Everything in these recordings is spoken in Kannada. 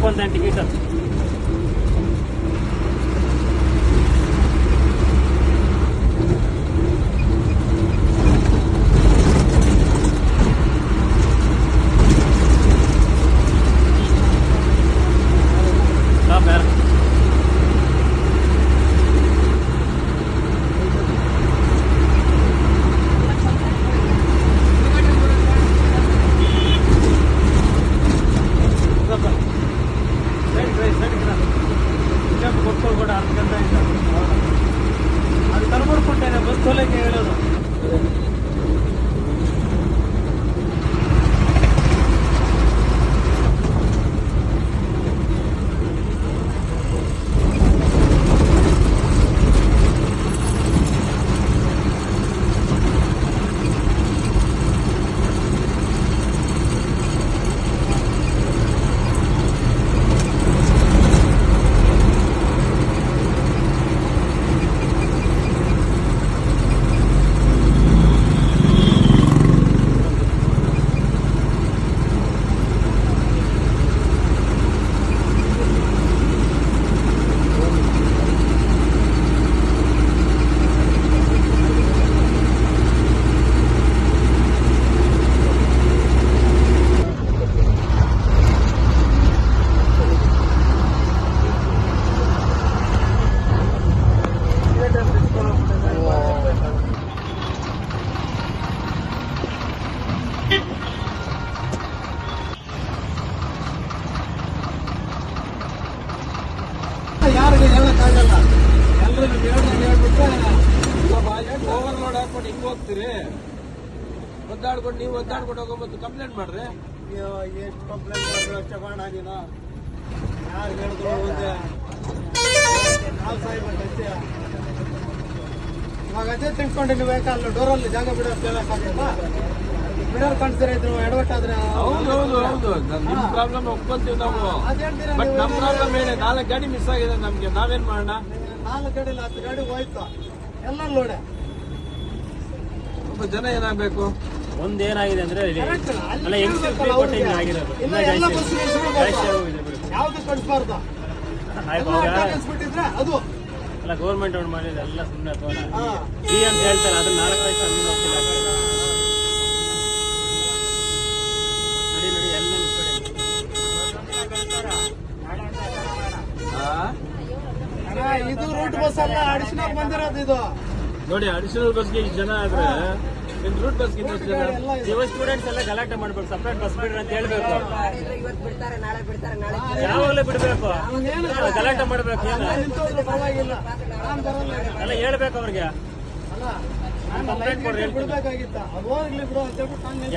ಬಂದ ಟಿಕೆಟ್ ಕೊಟ್ಕೊಳ್ಬೇಡ 10 ಗಂಟೆ ಆಯ್ತು ಅದು ಕರ್ಬಿಡ್ಕೊಟ್ಟೇನೆ ಬಸ್ ತೋಲಕ್ಕೆ ಹೇಳೋದು. ಯಾರಿಗೆ ಹೇಳಕ್ಕಾಗಲ್ಲ. ಎಲ್ಲರೂ ಹೇಳ್ಬಿಟ್ರೆ ಓವರ್ಲೋಡ್ ಹಾಕೊಂಡು ಹಿಂಗ್ ಹೋಗ್ತೀರಿ, ಒದ್ದಾಡ್ಕೊಂಡು ನೀವು ಒದ್ದಾಡ್ಕೊಂಡು ಹೋಗೋದು ಕಂಪ್ಲೇಂಟ್ ಮಾಡ್ರಿ. ಎಷ್ಟು ಕಂಪ್ಲೇಂಟ್ ಮಾಡಿದ್ರು ಚಗೋಣ ನೀನು ಯಾರು ಹೇಳಿದ್ರು ಮುಂದೆ ನಾವು ಸಾಯ್ಬೇಕಂತೆ. ಇವಾಗ ಅದೇ ತಿಳ್ಕೊಂಡು ನೀವು ಬೇಕಲ್ಲ ಡೋರಲ್ಲಿ ಜಾಗ ಬಿಡೋದು ಹೇಳಕ್ಕಾಗಲ್ಲ. ಬಿಡೋರು ಕಾಣಿಸ್ತಾರೆ ಇದ್ರು ಎಡವಟ್ಟಾದ್ರೆ ಹೌದು ನಿಮ್ ಪ್ರಾಬ್ಲಮ್ ಒಪ್ಕೊಂತೀವಿ ನಾವು. ಬಟ್ ನಮ್ ಪ್ರಾಬ್ಲಮ್ ಏನೇ 4 ಗಾಡಿ ಮಿಸ್ ಆಗಿದೆ ನಮ್ಗೆ, ನಾವೇನ್ ಮಾಡೋಣ? 4 ಗಾಡಿ 10 ಗಾಡಿ ಹೋಯ್ತು ಎಲ್ಲ ಲೋಡೆ. ಒಬ್ಬ ಜನ ಏನಾಗಬೇಕು? ಒಂದೇನಾಗಿದೆ ಅಂದ್ರೆ ಯಾವ್ದು ಕಳಿಸ್ಬಾರ್ದು ಕಳಿಸ್ಬಿಟ್ಟಿದ್ರೆ ಅದು ಅಲ್ಲ ಗೌರ್ಮೆಂಟ್ ಅವ್ರು ಮಾಡಿದ್ರೆ ಎಲ್ಲ ಸುಮ್ಮನೆ ಅಂತ ಹೇಳ್ತಾರೆ. ಅದನ್ನ 4 ವಯಸ್ಸು ಇದು ರೂಟ್ ಬಸ್ ಅಲ್ಲ, ಅಡಿಷನಲ್ ಬಂದಿರೋದು ಇದು. ನೋಡಿ ಅಡಿಷನಲ್ ಬಸ್ಗೆ ಇಷ್ಟು ಜನ ಆದ್ರೆ ರೂಟ್ ಬಸ್ಗೆ ಇನ್ನಷ್ಟು ಜನ. ನೀವು ಸ್ಟೂಡೆಂಟ್ಸ್ ಎಲ್ಲ ಗಲಾಟೆ ಮಾಡ್ಬೇಕು, ಸಪ್ರೇಟ್ ಬಸ್ ಬಿಡ್ರಿ ಅಂತ ಹೇಳ್ಬೇಕು. ಯಾವಾಗಲೇ ಬಿಡ್ಬೇಕು, ಗಲಾಟೆ ಮಾಡ್ಬೇಕು. ಎಲ್ಲ ಹೇಳ್ಬೇಕು ಅವ್ರಿಗೆ,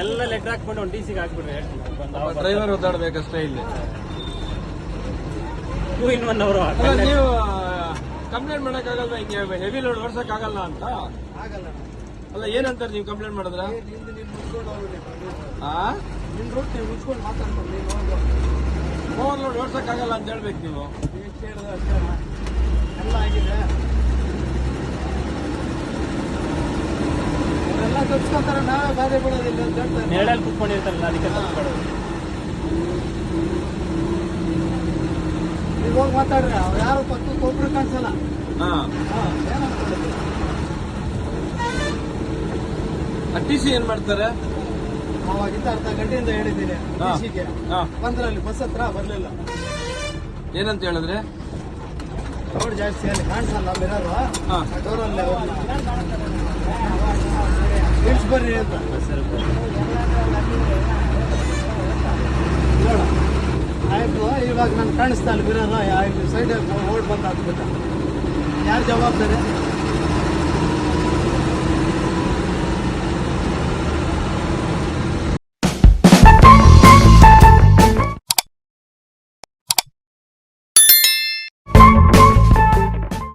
ಎಲ್ಲ ಲೆಟರ್ ಹಾಕ್ಬಿಟ್ಟು ಒಂದು DC ಹಾಕ್ಬಿಡ್ರಿ. ಡ್ರೈವರ್ ಒದ್ದಾಡ್ಬೇಕಷ್ಟೇ ಇಲ್ಲಿ. 2 in 1 ಅವರು ನೀವು ಕಂಪ್ಲೇಂಟ್ ಮಾಡಕ್ಕಾಗಲ್ಲ, ಹಿಂಗೆ ಹೆವಿ ಲೋಡ್ ಓಡ್ಸಕ್ ಆಗಲ್ಲ ಅಂತ ಅಲ್ಲ. ಏನಂತಾರೆ ನೀವು ಕಂಪ್ಲೇಂಟ್ ಮಾಡಿದ್ರ? ಓವರ್ ಲೋಡ್ ಓಡ್ಸಕ್ ಆಗಲ್ಲ ಅಂತ ಹೇಳ್ಬೇಕು ನೀವು. ಎಲ್ಲ ಆಗಿದೆ, ಎಲ್ಲ ತಪ್ಸ್ಕೊಂತಾರೆ, ನಾವೇ ಬಾಧೆ ಬಿಡೋದಿಲ್ಲ ಅಂತ ಹೇಳ್ತಾರೆ. ನೆರಳಲ್ಲಿ ಕುತ್ಕೊಂಡಿರ್ತಾರಲ್ಲ ಅದಕ್ಕೆ ತಪ್ಪಿಸ್ಕೊಡೋದು. ಹೋಗಿ ಮಾತಾಡ್ರಿ, ಅವ್ರು ಯಾರು ಪಕ್ಕಕ್ಕೆ ಒಬ್ರು ಕಾಣಿಸಲ್ಲ. TC ಏನ್ ಮಾಡ್ತಾರೆ? ಅವಾಗಿಂದ ಅರ್ಧ ಗಂಟೆಯಿಂದ ಹೇಳಿದ್ದೀನಿ TCಗೆ ಬಂದ್ರಲ್ಲಿ ಬಸ್ ಹತ್ರ ಬರ್ಲಿಲ್ಲ. ಏನಂತ ಹೇಳಿದ್ರೆ ರೋಡ್ ಜಾಸ್ತಿ ಅಲ್ಲಿ ಕಾಣಿಸಲ್ಲ ಮಿರರು ಡೋರಲ್ಲಿ ಇಳಿಸ್ ಬರ್ರಿ ಅಂತ. ಆಯ್ತು, ಇವಾಗ ನಾನು ಕಾಣಿಸ್ತಾ ಇಲ್ಲ ಮಿರರ್, ಸೈಡ್ ಓಡ್ ಬಂದ್ ಆಗ್ಬಿಟ್ಟ. ಯಾರು ಜವಾಬ್ದಾರಿ?